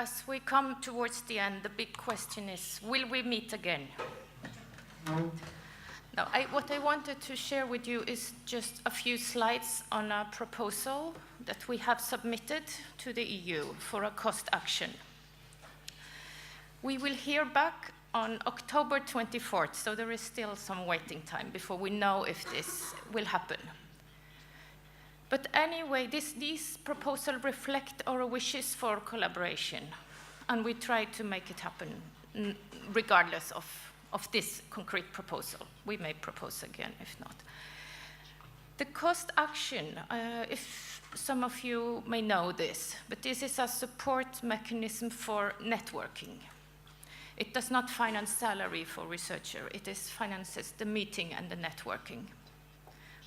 as we come towards the end, the big question is, will we meet again? Now, what I wanted to share with you is just a few slides on a proposal that we have submitted to the EU for a cost action. We will hear back on October 24th, so there is still some waiting time before we know if this will happen. But anyway, these proposals reflect our wishes for collaboration, and we try to make it happen regardless of this concrete proposal. We may propose again if not. The cost action, if some of you may know this, but this is a support mechanism for networking. It does not finance salary for researcher. It finances the meeting and the networking,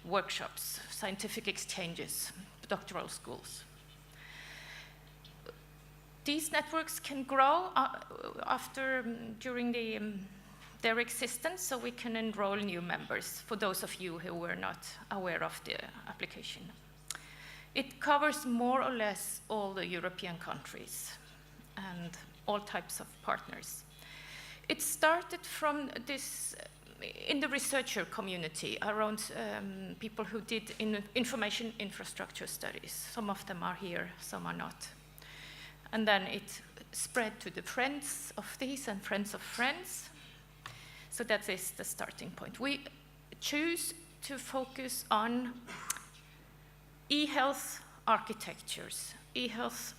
workshops, scientific exchanges, doctoral schools. These networks can grow during their existence, so we can enroll new members, for those of you who were not aware of the application. It covers more or less all the European countries and all types of partners. It started from this in the researcher community around people who did information infrastructure studies. Some of them are here, some are not. And then it spread to the friends of these and friends of friends. So that is the starting point. We choose to focus on eHealth architectures, eHealth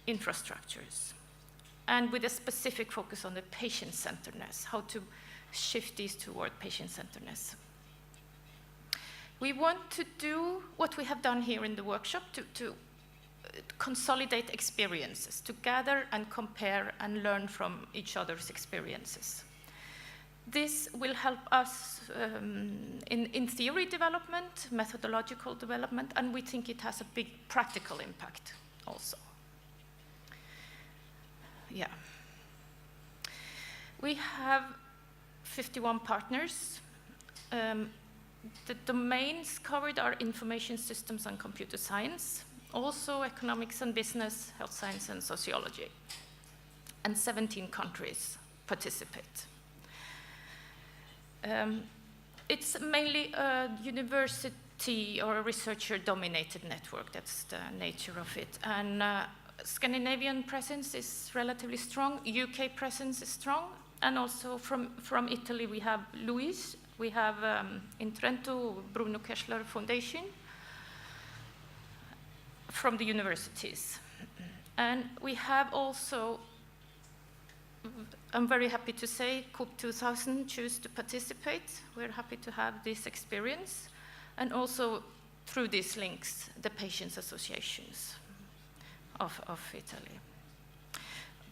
infrastructures, and with a specific focus on the patient-centeredness, how to shift these toward patient-centeredness. We want to do what we have done here in the workshop to consolidate experiences, to gather and compare and learn from each other's experiences. This will help us in theory development, methodological development, and we think it has a big practical impact also. Yeah. We have 51 partners. The domains covered are information systems and computer science, also economics and business, health science and sociology. And 17 countries participate. It's mainly a university or a researcher-dominated network. That's the nature of it. And Scandinavian presence is relatively strong. UK presence is strong. And also from Italy, we have Luis. We have in Trento, Bruno Kessler Foundation from the universities. And we have also, I'm very happy to say, COOP 2000 choose to participate. We're happy to have this experience. And also, through these links, the patients' associations of Italy.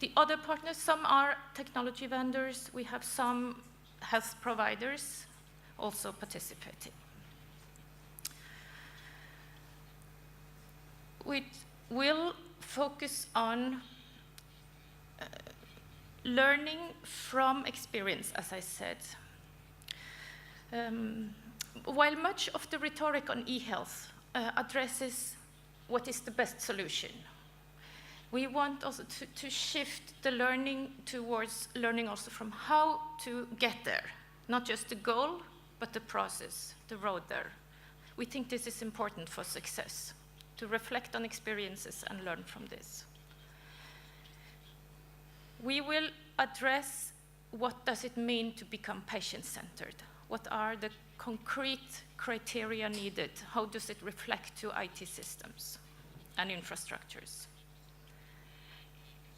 The other partners, some are technology vendors. We have some health providers also participating. We will focus on learning from experience, as I said. While much of the rhetoric on eHealth addresses what is the best solution, we want also to shift the learning towards learning also from how to get there, not just the goal, but the process, the road there. We think this is important for success, to reflect on experiences and learn from this. We will address what does it mean to become patient-centered. What are the concrete criteria needed? How does it reflect to IT systems and infrastructures?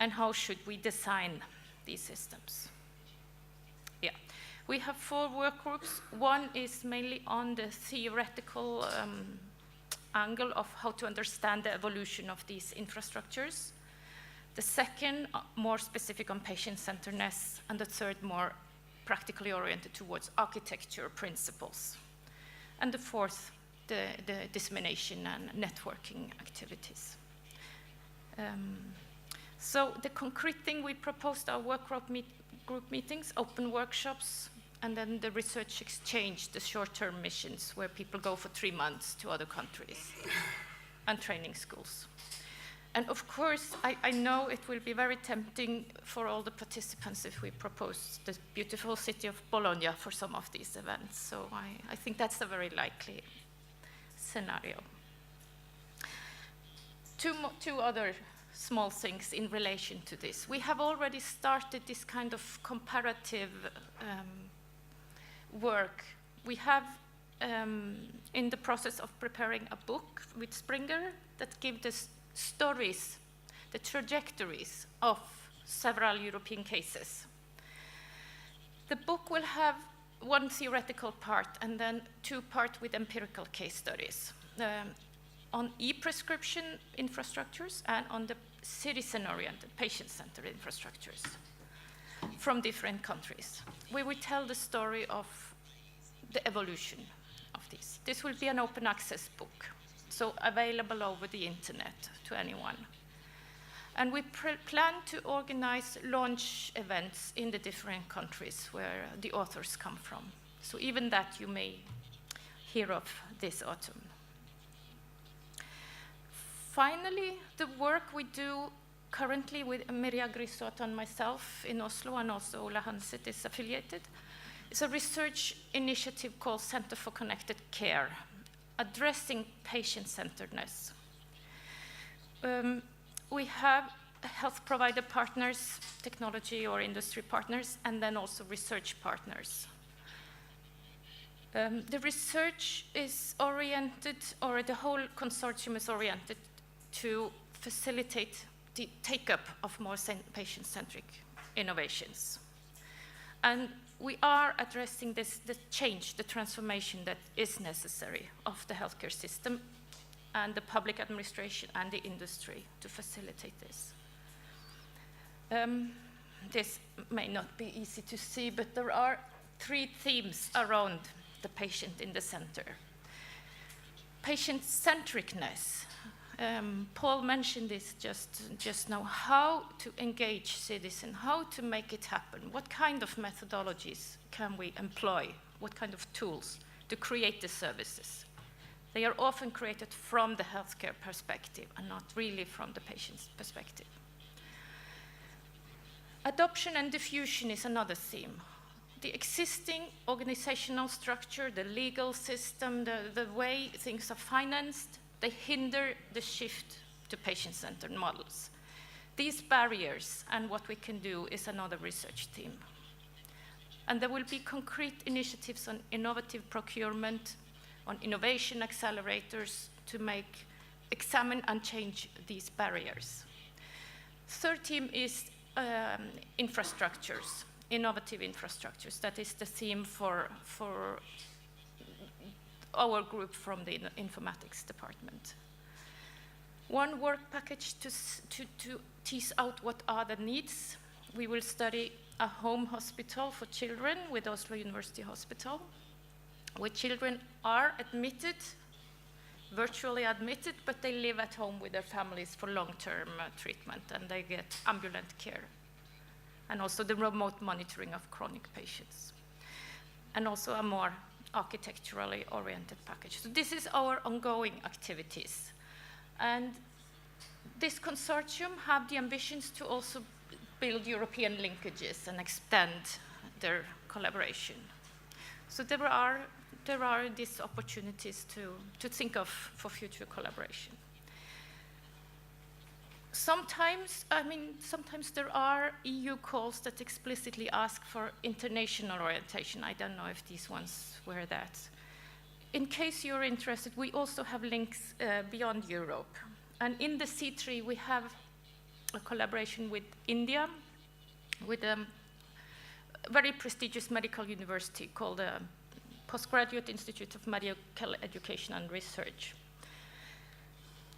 And how should we design these systems? Yeah, we have 4 work groups. One is mainly on the theoretical angle of how to understand the evolution of these infrastructures. The second, more specific on patient-centeredness, and the third, more practically oriented towards architecture principles. And the fourth, the dissemination and networking activities. So the concrete thing we proposed are work group meetings, open workshops, and then the research exchange, the short-term missions where people go for 3 months to other countries, and training schools. And of course, I know it will be very tempting for all the participants if we propose the beautiful city of Bologna for some of these events. So I think that's a very likely scenario. Two other small things in relation to this. We have already started this kind of comparative work. We have in the process of preparing a book with Springer that gives us stories, the trajectories of several European cases. The book will have one theoretical part and then two parts with empirical case studies on e-prescription infrastructures and on the citizen-oriented, patient-centered infrastructures from different countries. We will tell the story of the evolution of this. This will be an open access book, so available over the internet to anyone. And we plan to organize launch events in the different countries where the authors come from. So even that you may hear of this autumn. Finally, the work we do currently with Mirja Grisot and myself in Oslo, and also Ola Hanset is affiliated, is a research initiative called Center for Connected Care, addressing patient-centeredness. We have health provider partners, technology or industry partners, and then also research partners. The research is oriented, or the whole consortium is oriented to facilitate the take-up of more patient-centric innovations. And we are addressing the change, the transformation that is necessary of the healthcare system and the public administration and the industry to facilitate this. This may not be easy to see, but there are three themes around the patient in the center. Patient-centricness. Paul mentioned this just now, how to engage citizens, how to make it happen, what kind of methodologies can we employ, what kind of tools to create the services. They are often created from the healthcare perspective and not really from the patient's perspective. Adoption and diffusion is another theme. The existing organizational structure, the legal system, the way things are financed, they hinder the shift to patient-centered models. These barriers and what we can do is another research theme. And there will be concrete initiatives on innovative procurement, on innovation accelerators to examine and change these barriers. Third theme is infrastructures, innovative infrastructures. That is the theme for our group from the informatics department. One work package to tease out what are the needs. We will study a home hospital for children with Oslo University Hospital, where children are admitted, virtually admitted, but they live at home with their families for long-term treatment, and they get ambulant care, and also the remote monitoring of chronic patients, and also a more architecturally oriented package. So this is our ongoing activities. And this consortium have the ambitions to also build European linkages and extend their collaboration. So there are these opportunities to think of for future collaboration. Sometimes there are EU calls that explicitly ask for international orientation. I don't know if these ones were that. In case you're interested, we also have links beyond Europe. And in the C3, we have a collaboration with India, with a very prestigious medical university called the Postgraduate Institute of Medical Education and Research.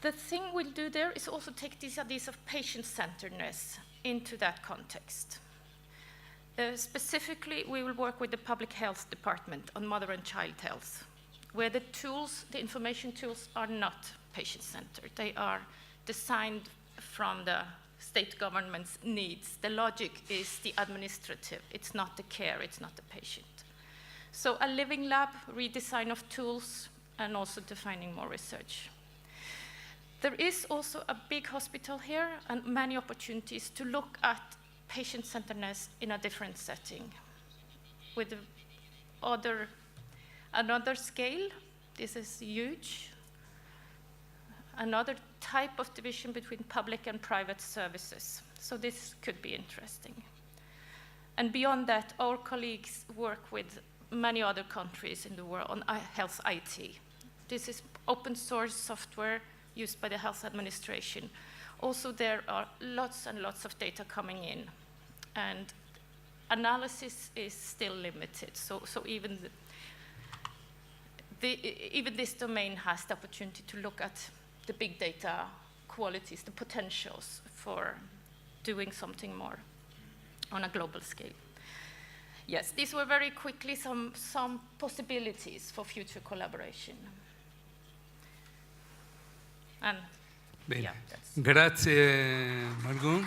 The thing we'll do there is also take these ideas of patient-centeredness into that context. Specifically, we will work with the public health department on mother and child health, where the tools, the information tools, are not patient-centered. They are designed from the state government's needs. The logic is the administrative. It's not the care, it's not the patient. So a living lab, redesign of tools, and also defining more research. There is also a big hospital here and many opportunities to look at patient-centeredness in a different setting with another scale. This is huge. Another type of division between public and private services. So this could be interesting. And beyond that, our colleagues work with many other countries in the world on health IT. This is open source software used by the health administration. Also, there are lots and lots of data coming in, and analysis is still limited. So even even this domain has the opportunity to look at the big data qualities, the potentials for doing something more on a global scale. Yes, these were very quickly some possibilities for future collaboration. And bene, yeah, grazie Margunn.